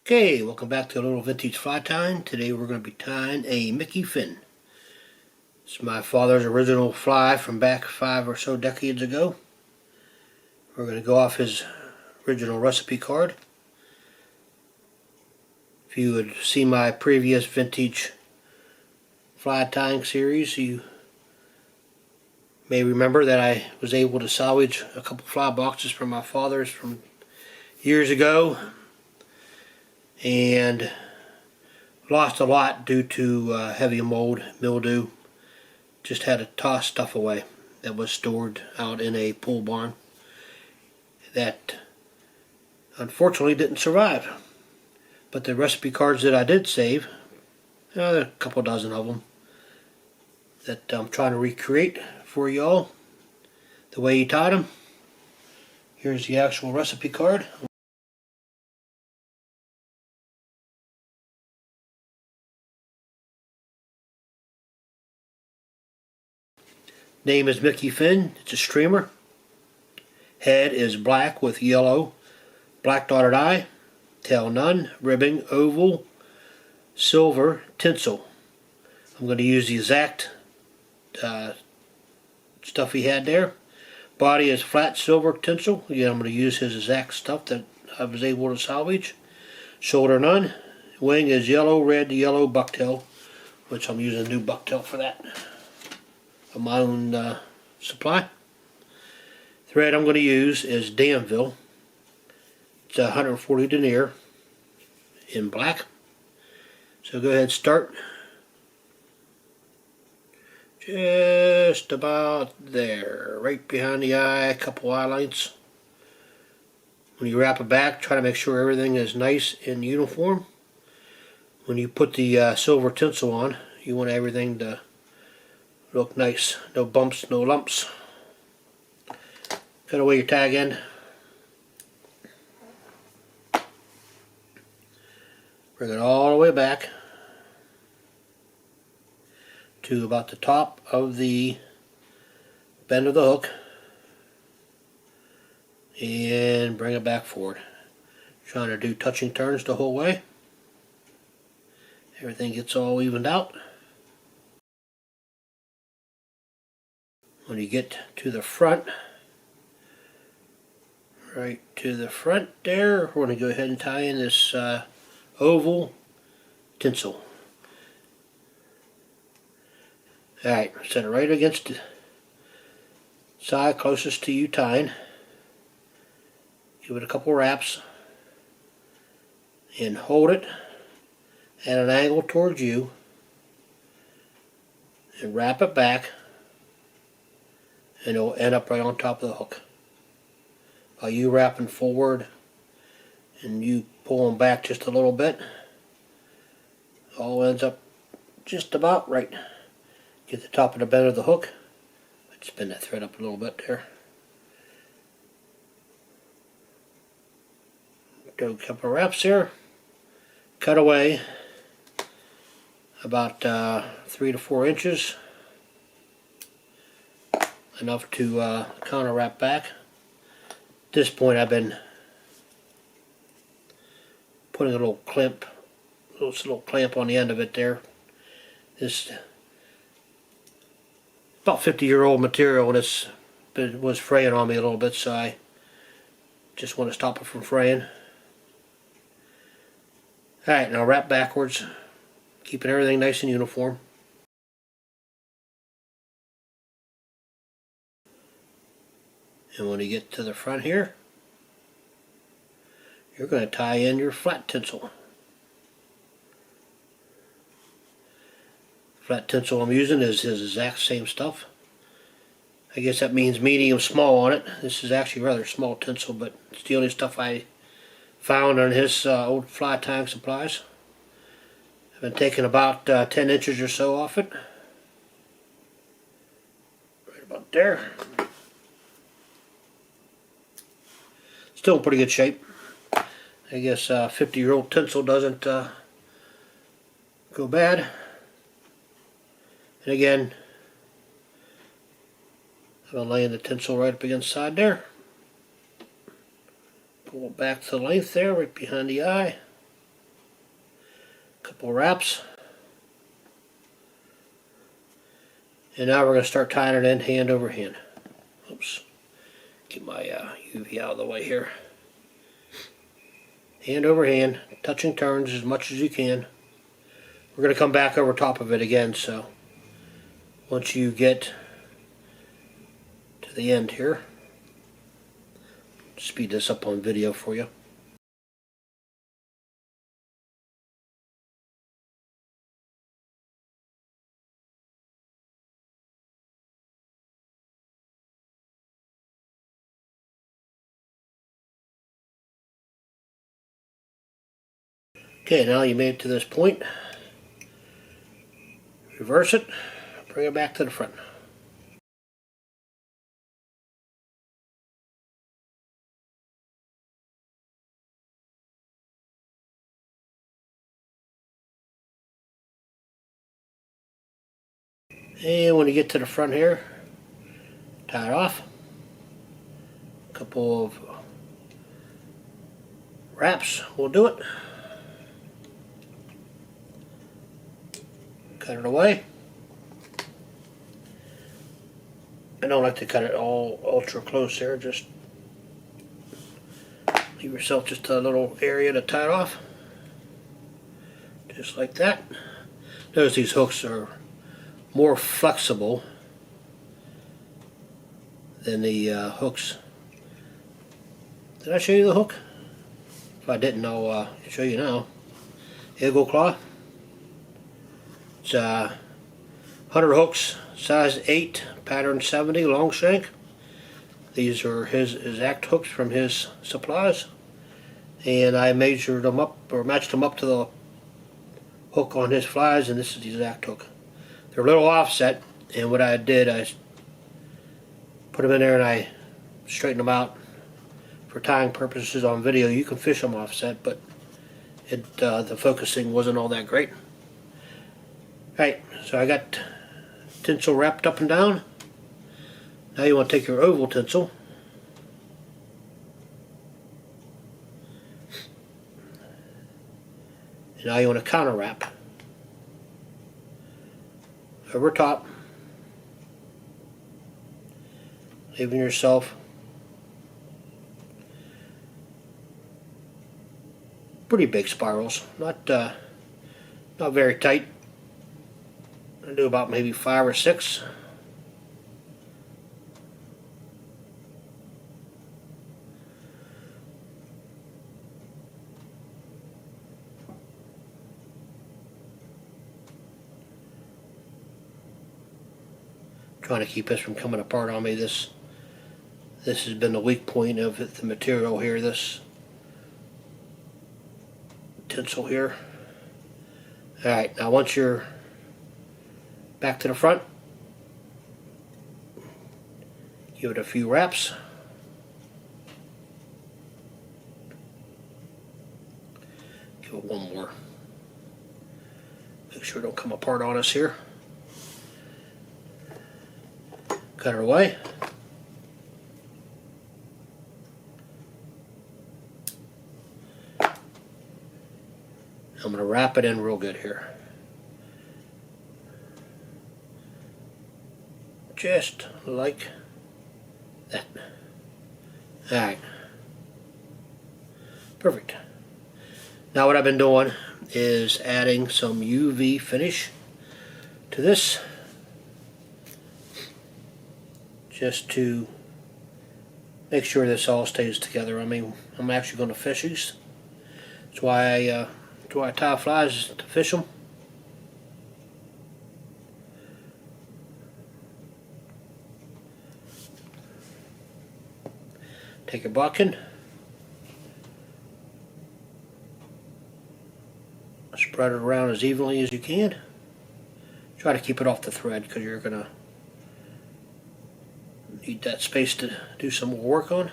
Okay, welcome back to a little vintage fly tying. Today we're going to be tying a Mickey fin. It's my father's original fly from back 5 or so decades ago. We're going to go off his original recipe card. If you would see my previous vintage fly tying series, you may remember that I was able to salvage a couple fly boxes from my father's from years ago, and lost a lot due to heavy mold, mildew. Just had to toss stuff away that was stored out in a pole barn that unfortunately didn't survive. But the recipe cards that I did save, there are a couple dozen of them that I'm trying to recreate for y'all the way he tied them. Here's the actual recipe card. Name is Mickey Fin. It's a streamer. Head is black with yellow, black dotted eye. Tail none. Ribbing oval, silver tinsel. I'm going to use the exact stuff he had there. Body is flat silver tinsel. Again, I'm going to use his exact stuff that I was able to salvage. Shoulder none. Wing is yellow, red, yellow bucktail, which I'm using a new bucktail for that. Of my own supply. Thread I'm going to use is Danville. It's 140 denier in black. So go ahead and start just about there, right behind the eye, a couple eye lengths. When you wrap it back, try to make sure everything is nice and uniform. When you put the silver tinsel on, you want everything to look nice. No bumps, no lumps. Cut away your tag end. Bring it all the way back to about the top of the bend of the hook and bring it back forward. Trying to do touching turns the whole way. Everything gets all evened out. When you get to the front, right to the front there, we're going to go ahead and tie in this oval tinsel. Alright, set it right against the side closest to you tying. Give it a couple wraps and hold it at an angle towards you and wrap it back, and it'll end up right on top of the hook. By you wrapping forward and you pulling back just a little bit, all ends up just about right. Get the top of the bend of the hook. Let's spin that thread up a little bit there. Do a couple of wraps there. Cut away about 3 to 4 inches. Enough to counter wrap back. At this point I've been putting a little clamp on the end of it there. This about 50-year-old material, and it was fraying on me a little bit, so I just want to stop it from fraying. Alright, now wrap backwards, keeping everything nice and uniform. And when you get to the front here, you're going to tie in your flat tinsel. Flat tinsel I'm using is his exact same stuff. I guess that means medium small on it. This is actually rather small tinsel, but it's the only stuff I found on his old fly tying supplies. I've been taking about 10 inches or so off it. Right about there. Still in pretty good shape. I guess 50-year-old tinsel doesn't go bad. And again, I'm laying the tinsel right up against the side there. Pull it back to the length there, right behind the eye. Couple wraps. And now we're going to start tying it in hand over hand. Oops. Get my UV out of the way here. Hand over hand, touching turns as much as you can. We're going to come back over top of it again, so once you get to the end here, speed this up on video for you. Okay, now you made it to this point. Reverse it, bring it back to the front. And when you get to the front here, tie it off. A couple of wraps will do it. Cut it away. I don't like to cut it all ultra close there, just leave yourself just a little area to tie it off. Just like that. Notice these hooks are more flexible than the hooks. Did I show you the hook? If I didn't, I'll show you now. Eagle claw. It's 100 hooks, size 8, pattern 70, long shank. These are his exact hooks from his supplies, and I measured them up or matched them up to the hook on his flies, and this is the exact hook. They're a little offset, and what I did, I put them in there and I straightened them out for tying purposes on video. You can fish them offset, but the focusing wasn't all that great. Alright, so I got tinsel wrapped up and down. Now you want to take your oval tinsel and now you want to counter wrap over top, leaving yourself pretty big spirals, not very tight. I'll do about maybe 5 or 6. Trying to keep this from coming apart on me. This has been the weak point of the material here, this tinsel here. Alright, now once you're back to the front, give it a few wraps. Give it one more. Make sure it don't come apart on us here. Cut it away. I'm going to wrap it in real good here. Just like that. Alright. Perfect. Now what I've been doing is adding some UV finish to this, just to make sure this all stays together. I mean, I'm actually going to fish these. That's why I tie flies, to fish them. Take your bucking, spread it around as evenly as you can. Try to keep it off the thread because you're going to need that space to do some more work on.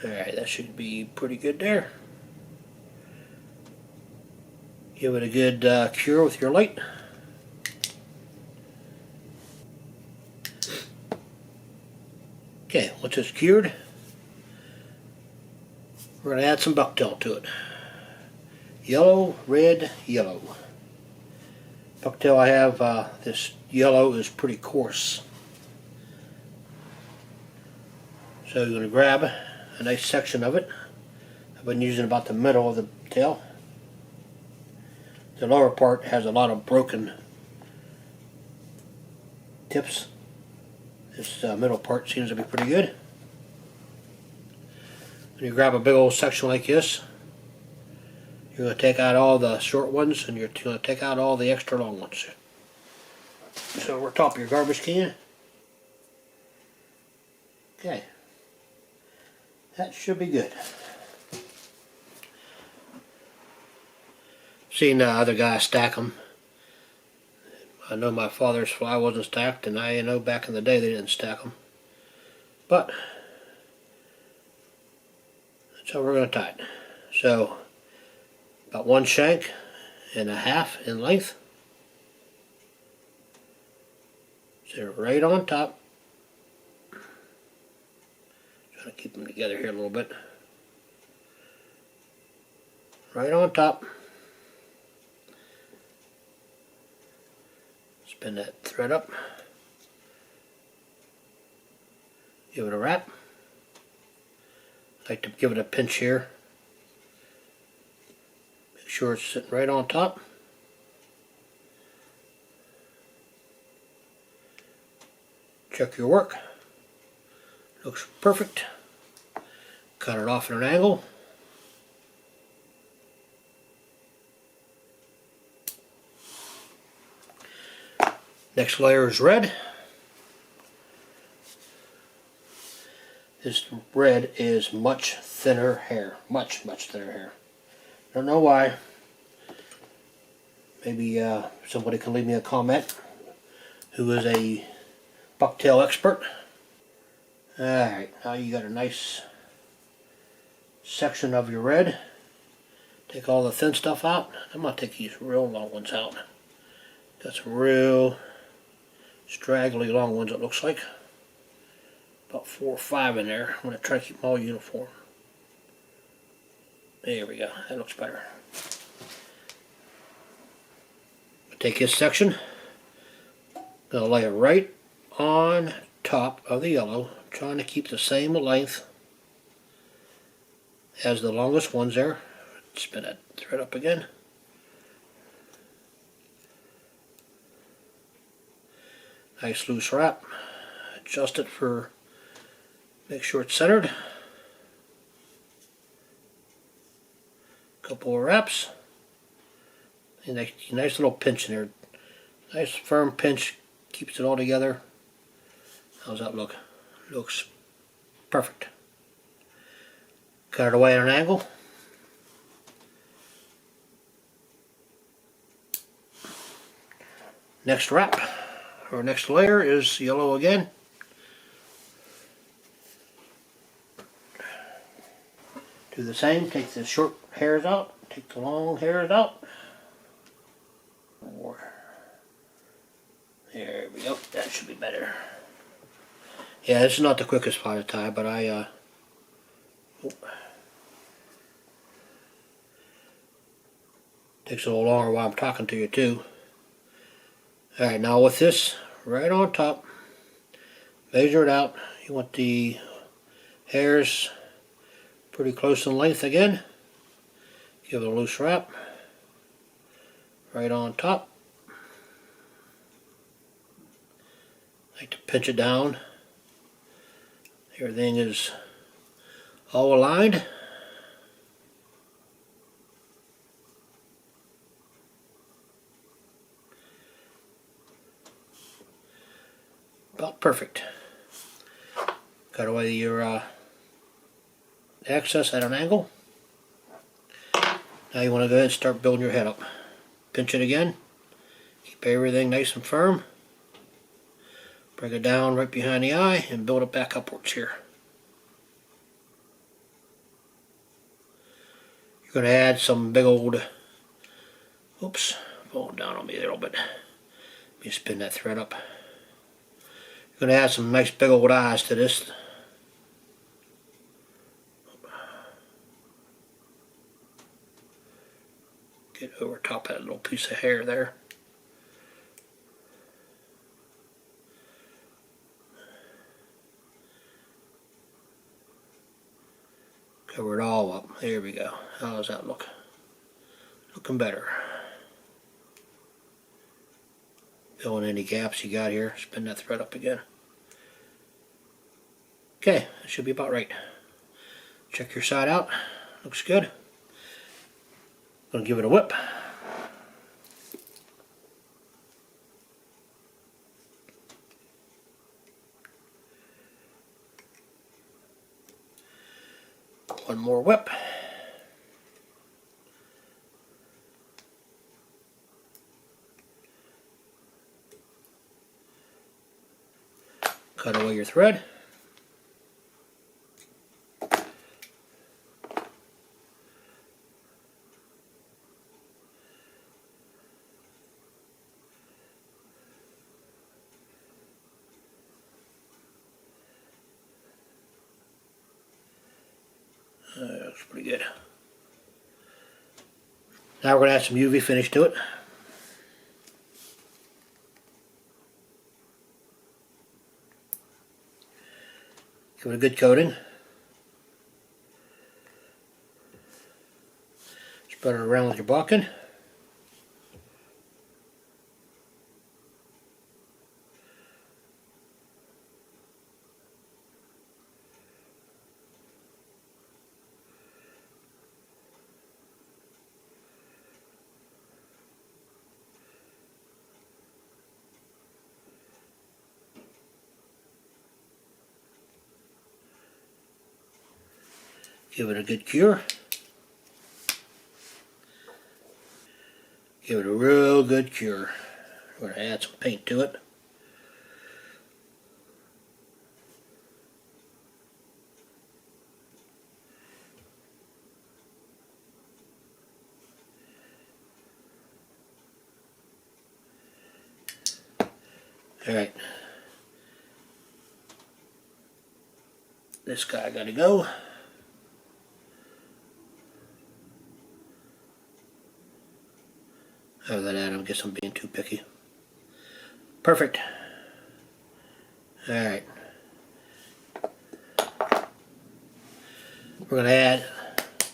Alright, that should be pretty good there. Give it a good cure with your light. Okay, once it's cured, we're going to add some bucktail to it. Yellow, red, yellow. Bucktail I have, this yellow is pretty coarse. So you're going to grab a nice section of it. I've been using about the middle of the tail. The lower part has a lot of broken tips. This middle part seems to be pretty good. When you grab a big old section like this, you're going to take out all the short ones and you're going to take out all the extra long ones. So over top of your garbage can. Okay. That should be good. Seen the other guy stack them. I know my father's fly wasn't stacked, and I know back in the day they didn't stack them. But that's how we're going to tie it. So about 1 shank and a half in length. So right on top. Trying to keep them together here a little bit. Right on top. Spin that thread up. Give it a wrap. I like to give it a pinch here. Make sure it's sitting right on top. Check your work. Looks perfect. Cut it off at an angle. Next layer is red. This red is much thinner hair. Much thinner hair. Don't know why. Maybe somebody can leave me a comment who is a bucktail expert. Alright, now you got a nice section of your red. Take all the thin stuff out. I'm going to take these real long ones out. Got some real straggly long ones, it looks like. About 4 or 5 in there. I'm going to try to keep them all uniform. There we go. That looks better. Take this section. Going to lay it right on top of the yellow. Trying to keep the same length as the longest ones there. Spin that thread up again. Nice loose wrap. Adjust it for, make sure it's centered. Couple of wraps. And a nice little pinch in there. Nice firm pinch, keeps it all together. How's that look? Looks perfect. Cut it away at an angle. Next wrap, or next layer, is yellow again. Do the same, take the short hairs out, take the long hairs out. There we go, that should be better. Yeah, this is not the quickest fly to tie, but takes a little longer while I'm talking to you too. Alright, now with this right on top, measure it out. You want the hairs pretty close in length again. Give it a loose wrap. Right on top. Like to pinch it down. Everything is all aligned. About perfect. Cut away your excess at an angle. Now you want to go ahead and start building your head up. Pinch it again. Keep everything nice and firm. Bring it down right behind the eye and build it back upwards here. You're going to add some big old, oops, falling down on me a little bit. Let me spin that thread up. You're going to add some nice big old eyes to this. Get over top of that little piece of hair there. Cover it all up. There we go. How does that look? Looking better. Fill in any gaps you got here. Spin that thread up again. Okay, that should be about right. Check your side out. Looks good. Gonna give it a whip. One more whip. Cut away your thread. That looks pretty good. Now we're going to add some UV finish to it. Give it a good coating. Spread it around with your bodkin. Give it a good cure. Give it a real good cure. We're going to add some paint to it. Alright. This guy got to go. Other than that, I guess I'm being too picky. Perfect. Alright. We're going to add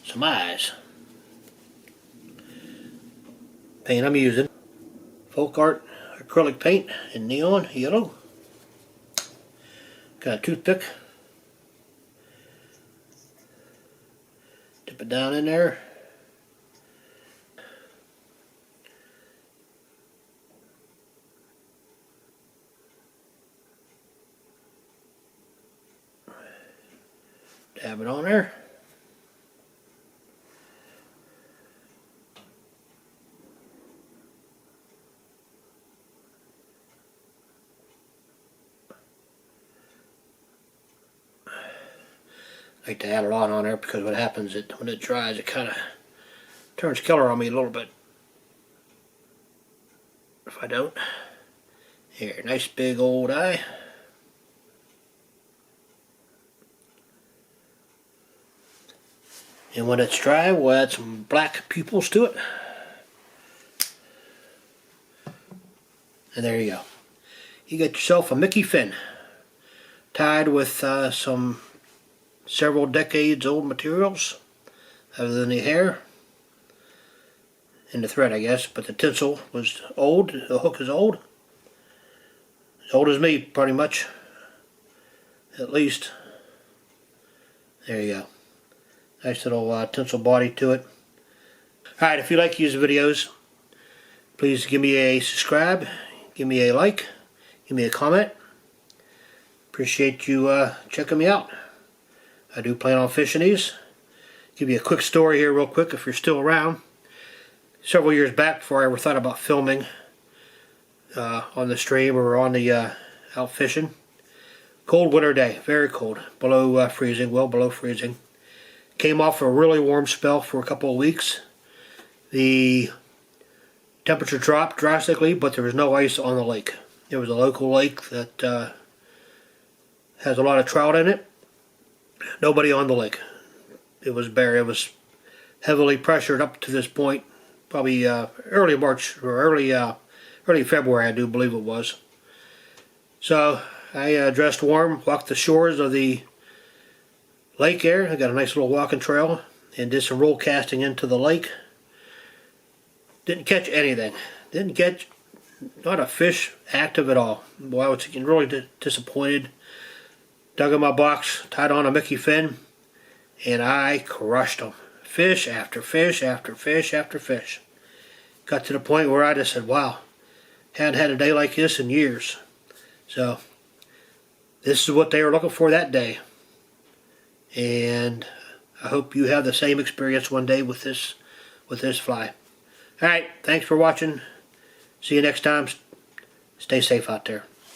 some eyes. Paint I'm using. Folk Art acrylic paint in neon yellow. Got a toothpick. Dip it down in there. Dab it on there. I like to add a lot on there because what happens is when it dries, it kind of turns color on me a little bit. If I don't. Here, nice big old eye. And when it's dry, we'll add some black pupils to it. And there you go. You get yourself a Mickey Finn. Tied with some several decades old materials. Other than the hair. And the thread, I guess. But the tinsel was old. The hook is old. As old as me, pretty much. At least. There you go. Nice little tinsel body to it. Alright, if you like these videos, please give me a subscribe, give me a like, give me a comment. Appreciate you checking me out. I do plan on fishing these. Give you a quick story here real quick if you're still around. Several years back, before I ever thought about filming on the stream or on the out fishing. Cold winter day, very cold, below freezing, well below freezing. Came off a really warm spell for a couple of weeks. The temperature dropped drastically, but there was no ice on the lake. It was a local lake that has a lot of trout in it. Nobody on the lake. It was bare. It was heavily pressured up to this point probably early March or early February, I do believe it was. So I dressed warm, walked the shores of the lake there. I got a nice little walking trail and did some roll casting into the lake. Didn't catch anything. Didn't catch not a fish active at all. Boy, I was really disappointed. Dug in my box, tied on a Mickey fin, and I crushed them. Fish after fish after fish after fish. Got to the point where I just said, wow, hadn't had a day like this in years. So this is what they were looking for that day. And I hope you have the same experience one day with this fly. Alright, thanks for watching. See you next time. Stay safe out there.